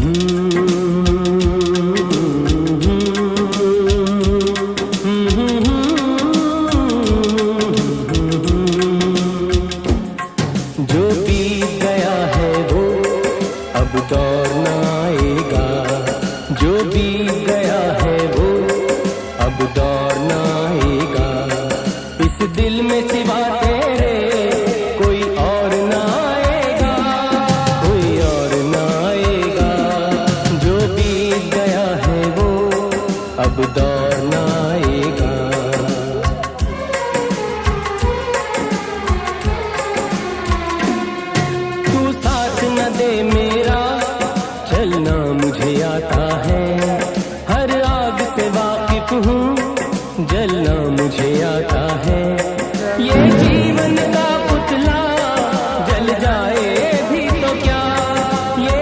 जो बीत गया है वो अब दौर न आएगा, जो बीत गया है वो अब दौर न आएगा। इस दिल में सिवा तेरे कोई और न आएगा, कोई और न आएगा। जो बीत गया है वो अब दौर न आएगा। तू साथ न दे मेरा, चलना मुझे आता है। हर आग से वाकिफ हूँ, जलना मुझे आता है। ये जीवन का पुतला जल जाए भी तो क्या, ये